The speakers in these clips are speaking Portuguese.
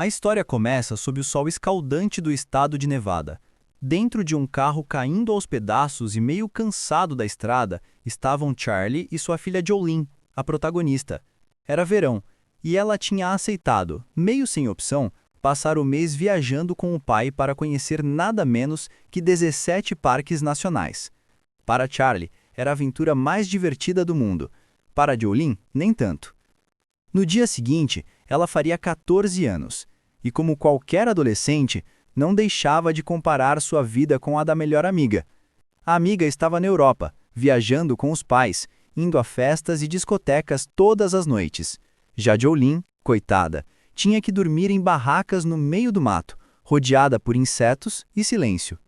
A história começa sob o sol escaldante do estado de Nevada. Dentro de um carro caindo aos pedaços e meio cansado da estrada, estavam Charlie e sua filha Jolene, a protagonista. Era verão, e ela tinha aceitado, meio sem opção, passar o mês viajando com o pai para conhecer nada menos que 17 parques nacionais. Para Charlie, era a aventura mais divertida do mundo. Para Jolene, nem tanto. No dia seguinte, ela faria 14 anos, e como qualquer adolescente, não deixava de comparar sua vida com a da melhor amiga. A amiga estava na Europa, viajando com os pais, indo a festas e discotecas todas as noites. Já Jolene, coitada, tinha que dormir em barracas no meio do mato, rodeada por insetos e silêncio.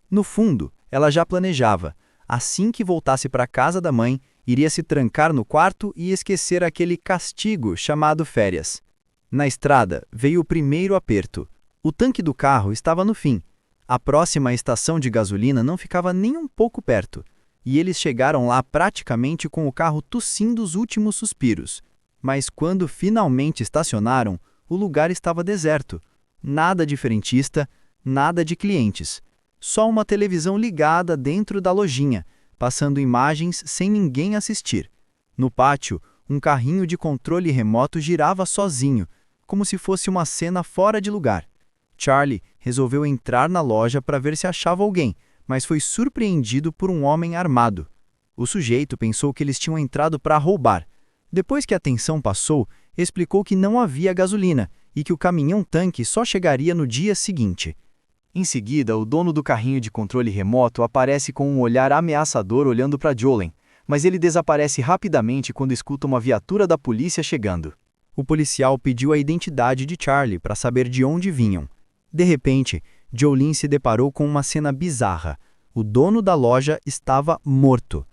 No fundo, ela já planejava. Assim que voltasse para a casa da mãe, iria se trancar no quarto e esquecer aquele castigo chamado férias. Na estrada, veio o primeiro aperto. O tanque do carro estava no fim. A próxima estação de gasolina não ficava nem um pouco perto. E eles chegaram lá praticamente com o carro tossindo os últimos suspiros. Mas quando finalmente estacionaram, o lugar estava deserto. Nada de frentista, nada de clientes. Só uma televisão ligada dentro da lojinha, passando imagens sem ninguém assistir. No pátio, um carrinho de controle remoto girava sozinho, como se fosse uma cena fora de lugar. Charlie resolveu entrar na loja para ver se achava alguém, mas foi surpreendido por um homem armado. O sujeito pensou que eles tinham entrado para roubar. Depois que a tensão passou, explicou que não havia gasolina e que o caminhão-tanque só chegaria no dia seguinte. Em seguida, o dono do carrinho de controle remoto aparece com um olhar ameaçador olhando para Jolene, mas ele desaparece rapidamente quando escuta uma viatura da polícia chegando. O policial pediu a identidade de Charlie para saber de onde vinham. De repente, Jolene se deparou com uma cena bizarra. O dono da loja estava morto.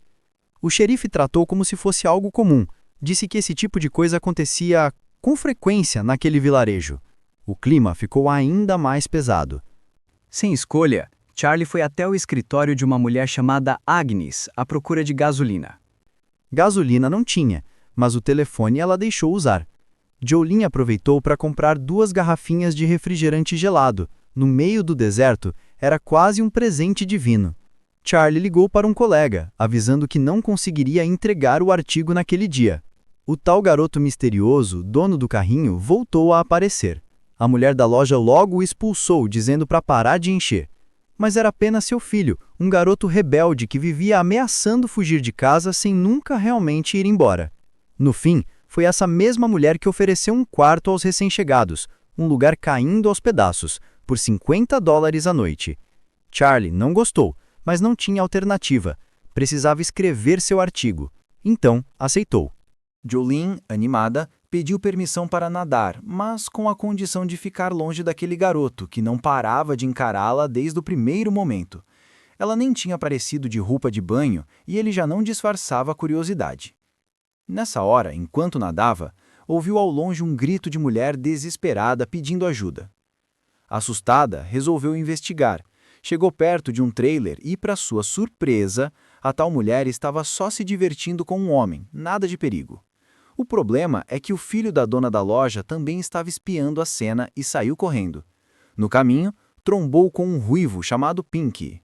O xerife tratou como se fosse algo comum. Disse que esse tipo de coisa acontecia com frequência naquele vilarejo. O clima ficou ainda mais pesado. Sem escolha, Charlie foi até o escritório de uma mulher chamada Agnes, à procura de gasolina. Gasolina não tinha, mas o telefone ela deixou usar. Jolene aproveitou para comprar 2 garrafinhas de refrigerante gelado. No meio do deserto, era quase um presente divino. Charlie ligou para um colega, avisando que não conseguiria entregar o artigo naquele dia. O tal garoto misterioso, dono do carrinho, voltou a aparecer. A mulher da loja logo o expulsou, dizendo para parar de encher. Mas era apenas seu filho, um garoto rebelde que vivia ameaçando fugir de casa sem nunca realmente ir embora. No fim, foi essa mesma mulher que ofereceu um quarto aos recém-chegados, um lugar caindo aos pedaços, por $50 a noite. Charlie não gostou, mas não tinha alternativa. Precisava escrever seu artigo. Então, aceitou. Jolene, animada, pediu permissão para nadar, mas com a condição de ficar longe daquele garoto, que não parava de encará-la desde o primeiro momento. Ela nem tinha aparecido de roupa de banho e ele já não disfarçava a curiosidade. Nessa hora, enquanto nadava, ouviu ao longe um grito de mulher desesperada pedindo ajuda. Assustada, resolveu investigar. Chegou perto de um trailer e, para sua surpresa, a tal mulher estava só se divertindo com um homem, nada de perigo. O problema é que o filho da dona da loja também estava espiando a cena e saiu correndo. No caminho, trombou com um ruivo chamado Pink.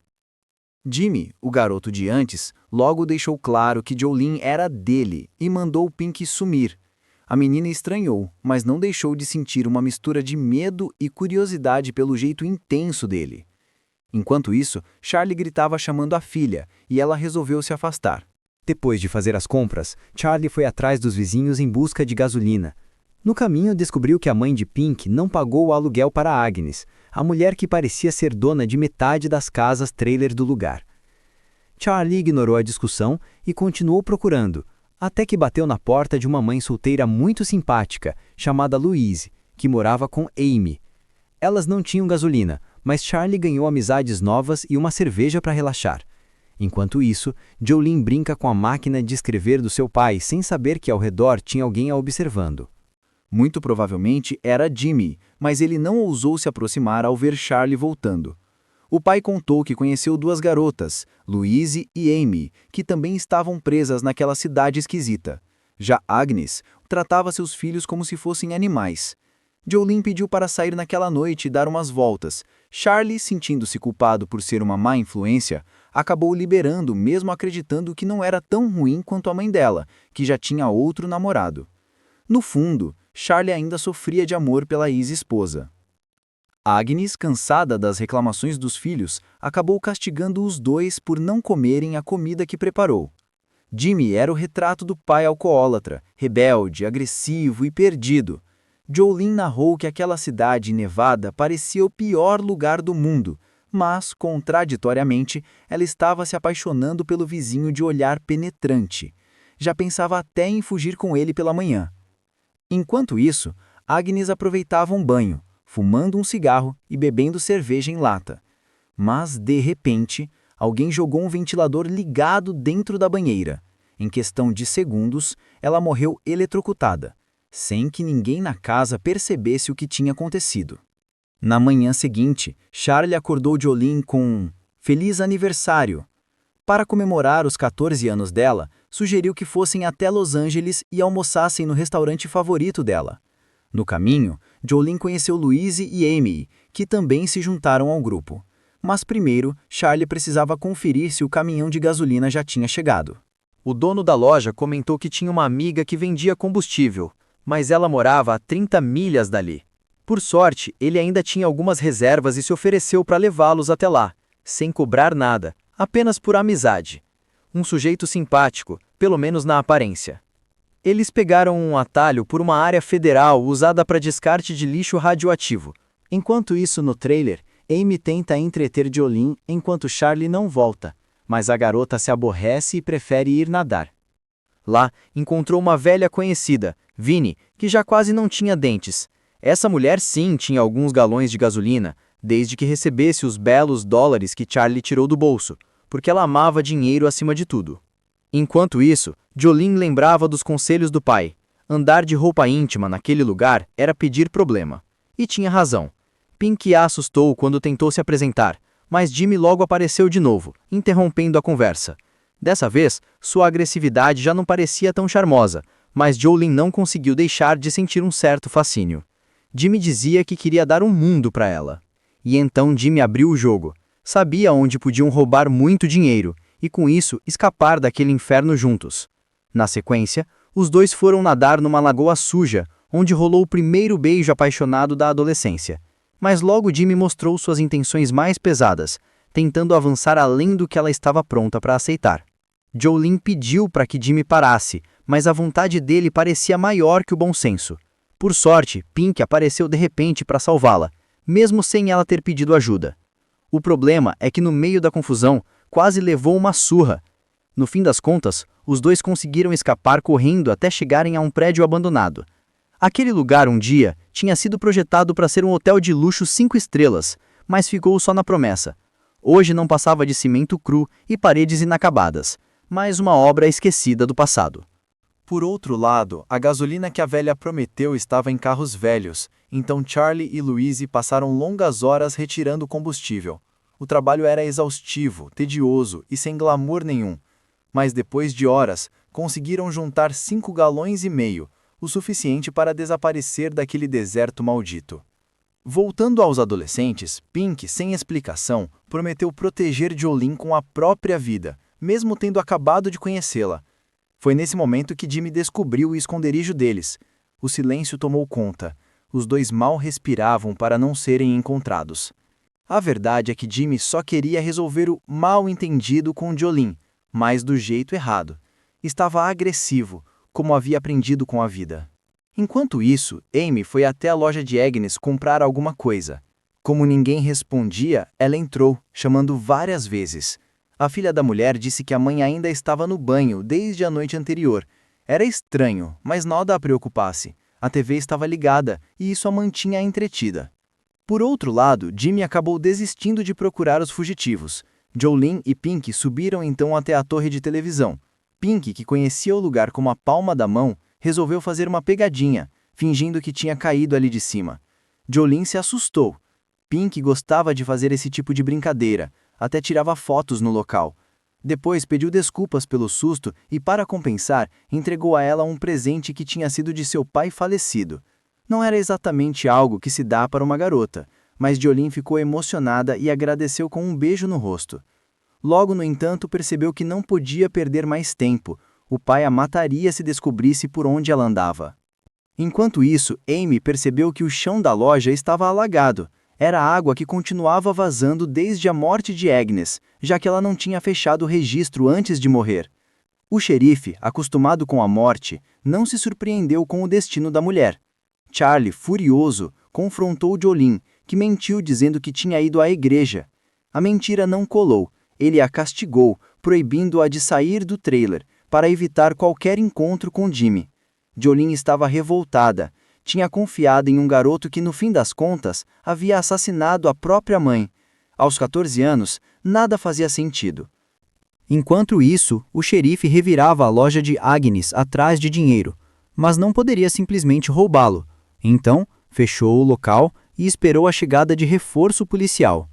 Jimmy, o garoto de antes, logo deixou claro que Jolene era dele e mandou o Pink sumir. A menina estranhou, mas não deixou de sentir uma mistura de medo e curiosidade pelo jeito intenso dele. Enquanto isso, Charlie gritava chamando a filha, e ela resolveu se afastar. Depois de fazer as compras, Charlie foi atrás dos vizinhos em busca de gasolina. No caminho, descobriu que a mãe de Pink não pagou o aluguel para Agnes, a mulher que parecia ser dona de metade das casas trailer do lugar. Charlie ignorou a discussão e continuou procurando, até que bateu na porta de uma mãe solteira muito simpática, chamada Louise, que morava com Amy. Elas não tinham gasolina, mas Charlie ganhou amizades novas e uma cerveja para relaxar. Enquanto isso, Jolene brinca com a máquina de escrever do seu pai sem saber que ao redor tinha alguém a observando. Muito provavelmente era Jimmy, mas ele não ousou se aproximar ao ver Charlie voltando. O pai contou que conheceu 2 garotas, Louise e Amy, que também estavam presas naquela cidade esquisita. Já Agnes tratava seus filhos como se fossem animais. Jolene pediu para sair naquela noite e dar umas voltas. Charlie, sentindo-se culpado por ser uma má influência, acabou liberando mesmo acreditando que não era tão ruim quanto a mãe dela, que já tinha outro namorado. No fundo, Charlie ainda sofria de amor pela ex-esposa. Agnes, cansada das reclamações dos filhos, acabou castigando os dois por não comerem a comida que preparou. Jimmy era o retrato do pai alcoólatra, rebelde, agressivo e perdido. Jolene narrou que aquela cidade nevada parecia o pior lugar do mundo, mas, contraditoriamente, ela estava se apaixonando pelo vizinho de olhar penetrante. Já pensava até em fugir com ele pela manhã. Enquanto isso, Agnes aproveitava um banho, fumando um cigarro e bebendo cerveja em lata. Mas, de repente, alguém jogou um ventilador ligado dentro da banheira. Em questão de segundos, ela morreu eletrocutada, sem que ninguém na casa percebesse o que tinha acontecido. Na manhã seguinte, Charlie acordou Jolene com um "Feliz aniversário". Para comemorar os 14 anos dela, sugeriu que fossem até Los Angeles e almoçassem no restaurante favorito dela. No caminho, Jolene conheceu Louise e Amy, que também se juntaram ao grupo. Mas primeiro, Charlie precisava conferir se o caminhão de gasolina já tinha chegado. O dono da loja comentou que tinha uma amiga que vendia combustível, mas ela morava a 30 milhas dali. Por sorte, ele ainda tinha algumas reservas e se ofereceu para levá-los até lá, sem cobrar nada, apenas por amizade. Um sujeito simpático, pelo menos na aparência. Eles pegaram um atalho por uma área federal usada para descarte de lixo radioativo. Enquanto isso, no trailer, Amy tenta entreter Jolene enquanto Charlie não volta, mas a garota se aborrece e prefere ir nadar. Lá, encontrou uma velha conhecida, Vinnie, que já quase não tinha dentes. Essa mulher sim tinha alguns galões de gasolina, desde que recebesse os belos dólares que Charlie tirou do bolso, porque ela amava dinheiro acima de tudo. Enquanto isso, Jolene lembrava dos conselhos do pai. Andar de roupa íntima naquele lugar era pedir problema. E tinha razão. Pink a assustou quando tentou se apresentar, mas Jimmy logo apareceu de novo, interrompendo a conversa. Dessa vez, sua agressividade já não parecia tão charmosa, mas Jolene não conseguiu deixar de sentir um certo fascínio. Jimmy dizia que queria dar um mundo para ela. E então Jimmy abriu o jogo. Sabia onde podiam roubar muito dinheiro, e com isso escapar daquele inferno juntos. Na sequência, os dois foram nadar numa lagoa suja, onde rolou o primeiro beijo apaixonado da adolescência. Mas logo Jimmy mostrou suas intenções mais pesadas, tentando avançar além do que ela estava pronta para aceitar. Jolene pediu para que Jimmy parasse, mas a vontade dele parecia maior que o bom senso. Por sorte, Pink apareceu de repente para salvá-la, mesmo sem ela ter pedido ajuda. O problema é que no meio da confusão, quase levou uma surra. No fim das contas, os dois conseguiram escapar correndo até chegarem a um prédio abandonado. Aquele lugar, um dia, tinha sido projetado para ser um hotel de luxo 5 estrelas, mas ficou só na promessa. Hoje não passava de cimento cru e paredes inacabadas, mais uma obra esquecida do passado. Por outro lado, a gasolina que a velha prometeu estava em carros velhos, então Charlie e Louise passaram longas horas retirando o combustível. O trabalho era exaustivo, tedioso e sem glamour nenhum. Mas depois de horas, conseguiram juntar 5,5 galões, o suficiente para desaparecer daquele deserto maldito. Voltando aos adolescentes, Pink, sem explicação, prometeu proteger Jolene com a própria vida, mesmo tendo acabado de conhecê-la. Foi nesse momento que Jimmy descobriu o esconderijo deles. O silêncio tomou conta. Os dois mal respiravam para não serem encontrados. A verdade é que Jimmy só queria resolver o mal-entendido com Jolene, mas do jeito errado. Estava agressivo, como havia aprendido com a vida. Enquanto isso, Amy foi até a loja de Agnes comprar alguma coisa. Como ninguém respondia, ela entrou, chamando várias vezes. A filha da mulher disse que a mãe ainda estava no banho desde a noite anterior. Era estranho, mas nada a preocupasse. A TV estava ligada e isso a mantinha entretida. Por outro lado, Jimmy acabou desistindo de procurar os fugitivos. Jolene e Pink subiram então até a torre de televisão. Pink, que conhecia o lugar como a palma da mão, resolveu fazer uma pegadinha, fingindo que tinha caído ali de cima. Jolene se assustou. Pink gostava de fazer esse tipo de brincadeira, até tirava fotos no local. Depois pediu desculpas pelo susto e, para compensar, entregou a ela um presente que tinha sido de seu pai falecido. Não era exatamente algo que se dá para uma garota, mas Jolene ficou emocionada e agradeceu com um beijo no rosto. Logo, no entanto, percebeu que não podia perder mais tempo. O pai a mataria se descobrisse por onde ela andava. Enquanto isso, Amy percebeu que o chão da loja estava alagado. Era água que continuava vazando desde a morte de Agnes, já que ela não tinha fechado o registro antes de morrer. O xerife, acostumado com a morte, não se surpreendeu com o destino da mulher. Charlie, furioso, confrontou Jolene, que mentiu dizendo que tinha ido à igreja. A mentira não colou. Ele a castigou, proibindo-a de sair do trailer, para evitar qualquer encontro com Jimmy. Jolene estava revoltada. Tinha confiado em um garoto que, no fim das contas, havia assassinado a própria mãe. Aos 14 anos, nada fazia sentido. Enquanto isso, o xerife revirava a loja de Agnes atrás de dinheiro, mas não poderia simplesmente roubá-lo. Então, fechou o local e esperou a chegada de reforço policial.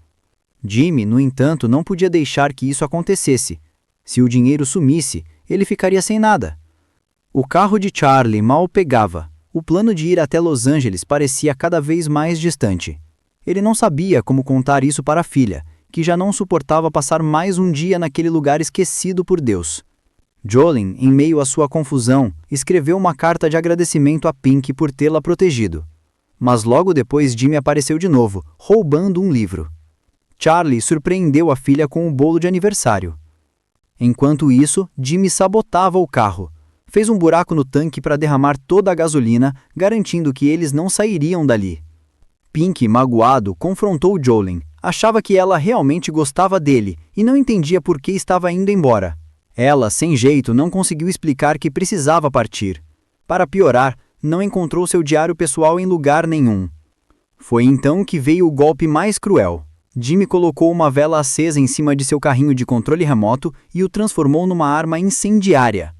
Jimmy, no entanto, não podia deixar que isso acontecesse. Se o dinheiro sumisse, ele ficaria sem nada. O carro de Charlie mal pegava. O plano de ir até Los Angeles parecia cada vez mais distante. Ele não sabia como contar isso para a filha, que já não suportava passar mais um dia naquele lugar esquecido por Deus. Jolene, em meio à sua confusão, escreveu uma carta de agradecimento a Pink por tê-la protegido. Mas logo depois Jimmy apareceu de novo, roubando um livro. Charlie surpreendeu a filha com o bolo de aniversário. Enquanto isso, Jimmy sabotava o carro. Fez um buraco no tanque para derramar toda a gasolina, garantindo que eles não sairiam dali. Pink, magoado, confrontou Jolene. Achava que ela realmente gostava dele e não entendia por que estava indo embora. Ela, sem jeito, não conseguiu explicar que precisava partir. Para piorar, não encontrou seu diário pessoal em lugar nenhum. Foi então que veio o golpe mais cruel. Jimmy colocou uma vela acesa em cima de seu carrinho de controle remoto e o transformou numa arma incendiária.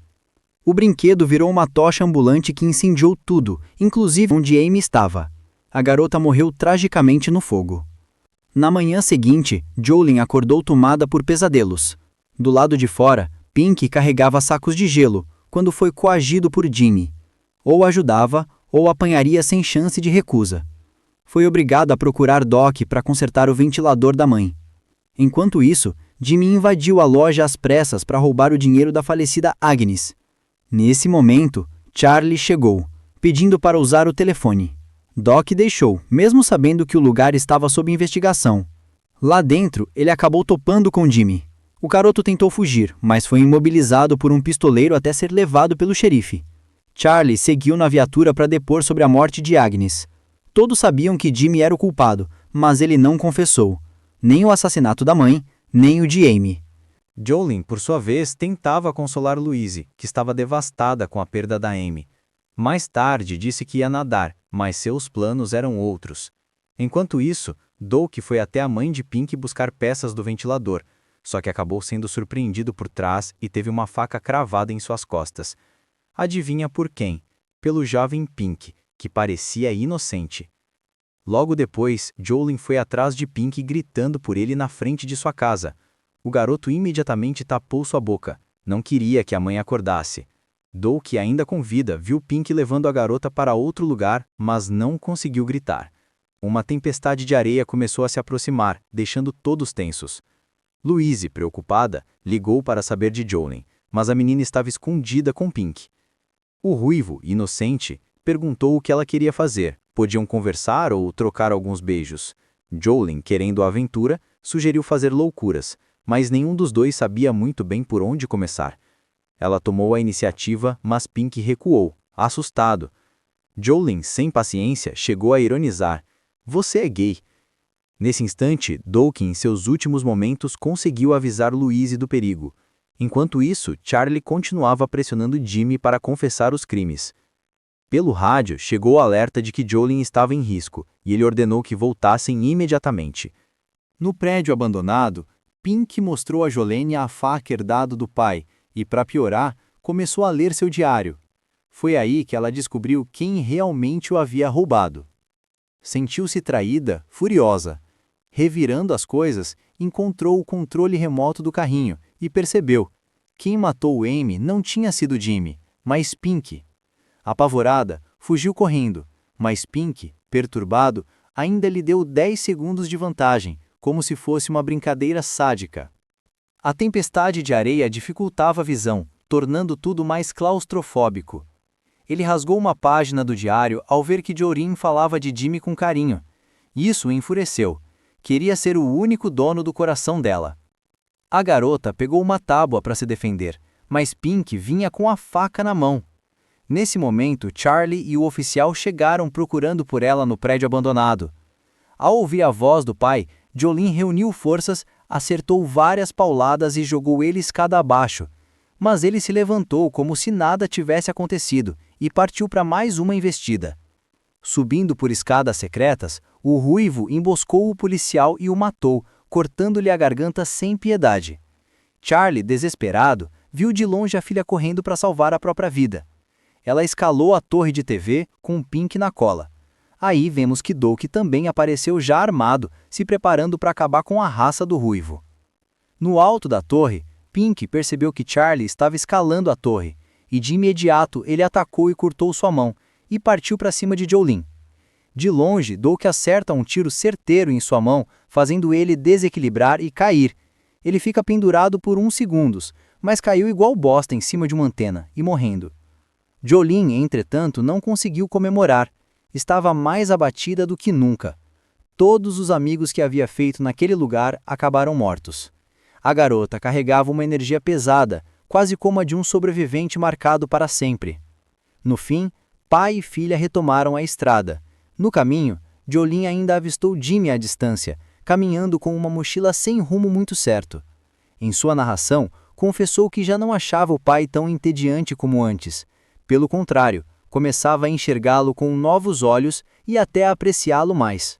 O brinquedo virou uma tocha ambulante que incendiou tudo, inclusive onde Amy estava. A garota morreu tragicamente no fogo. Na manhã seguinte, Jolene acordou tomada por pesadelos. Do lado de fora, Pink carregava sacos de gelo, quando foi coagido por Jimmy. Ou ajudava, ou apanharia sem chance de recusa. Foi obrigado a procurar Doc para consertar o ventilador da mãe. Enquanto isso, Jimmy invadiu a loja às pressas para roubar o dinheiro da falecida Agnes. Nesse momento, Charlie chegou, pedindo para usar o telefone. Doc deixou, mesmo sabendo que o lugar estava sob investigação. Lá dentro, ele acabou topando com Jimmy. O garoto tentou fugir, mas foi imobilizado por um pistoleiro até ser levado pelo xerife. Charlie seguiu na viatura para depor sobre a morte de Agnes. Todos sabiam que Jimmy era o culpado, mas ele não confessou. Nem o assassinato da mãe, nem o de Amy. Jolene, por sua vez, tentava consolar Louise, que estava devastada com a perda da Amy. Mais tarde disse que ia nadar, mas seus planos eram outros. Enquanto isso, Doc foi até a mãe de Pink buscar peças do ventilador, só que acabou sendo surpreendido por trás e teve uma faca cravada em suas costas. Adivinha por quem? Pelo jovem Pink, que parecia inocente. Logo depois, Jolene foi atrás de Pink gritando por ele na frente de sua casa. O garoto imediatamente tapou sua boca. Não queria que a mãe acordasse. Doc, ainda com vida, viu Pink levando a garota para outro lugar, mas não conseguiu gritar. Uma tempestade de areia começou a se aproximar, deixando todos tensos. Louise, preocupada, ligou para saber de Jolene, mas a menina estava escondida com Pink. O ruivo, inocente, perguntou o que ela queria fazer. Podiam conversar ou trocar alguns beijos. Jolene, querendo a aventura, sugeriu fazer loucuras, mas nenhum dos dois sabia muito bem por onde começar. Ela tomou a iniciativa, mas Pink recuou, assustado. Jolene, sem paciência, chegou a ironizar. Você é gay. Nesse instante, Doc, em seus últimos momentos, conseguiu avisar Louise do perigo. Enquanto isso, Charlie continuava pressionando Jimmy para confessar os crimes. Pelo rádio, chegou o alerta de que Jolene estava em risco, e ele ordenou que voltassem imediatamente. No prédio abandonado, Pink mostrou a Jolene a faca herdada do pai, e, para piorar, começou a ler seu diário. Foi aí que ela descobriu quem realmente o havia roubado. Sentiu-se traída, furiosa. Revirando as coisas, encontrou o controle remoto do carrinho e percebeu. Quem matou Amy não tinha sido Jimmy, mas Pink. Apavorada, fugiu correndo, mas Pink, perturbado, ainda lhe deu 10 segundos de vantagem, como se fosse uma brincadeira sádica. A tempestade de areia dificultava a visão, tornando tudo mais claustrofóbico. Ele rasgou uma página do diário ao ver que Jorin falava de Jimmy com carinho. Isso o enfureceu. Queria ser o único dono do coração dela. A garota pegou uma tábua para se defender, mas Pink vinha com a faca na mão. Nesse momento, Charlie e o oficial chegaram procurando por ela no prédio abandonado. Ao ouvir a voz do pai, Jolene reuniu forças, acertou várias pauladas e jogou ele escada abaixo. Mas ele se levantou como se nada tivesse acontecido e partiu para mais uma investida. Subindo por escadas secretas, o ruivo emboscou o policial e o matou, cortando-lhe a garganta sem piedade. Charlie, desesperado, viu de longe a filha correndo para salvar a própria vida. Ela escalou a torre de TV com Pink na cola. Aí vemos que Doug também apareceu já armado, se preparando para acabar com a raça do ruivo. No alto da torre, Pink percebeu que Charlie estava escalando a torre, e de imediato ele atacou e cortou sua mão, e partiu para cima de Jolene. De longe, Doug acerta um tiro certeiro em sua mão, fazendo ele desequilibrar e cair. Ele fica pendurado por uns segundos, mas caiu igual bosta em cima de uma antena, e morrendo. Jolene, entretanto, não conseguiu comemorar. Estava mais abatida do que nunca. Todos os amigos que havia feito naquele lugar acabaram mortos. A garota carregava uma energia pesada, quase como a de um sobrevivente marcado para sempre. No fim, pai e filha retomaram a estrada. No caminho, Jolene ainda avistou Jimmy à distância, caminhando com uma mochila sem rumo muito certo. Em sua narração, confessou que já não achava o pai tão entediante como antes. Pelo contrário, começava a enxergá-lo com novos olhos e até a apreciá-lo mais.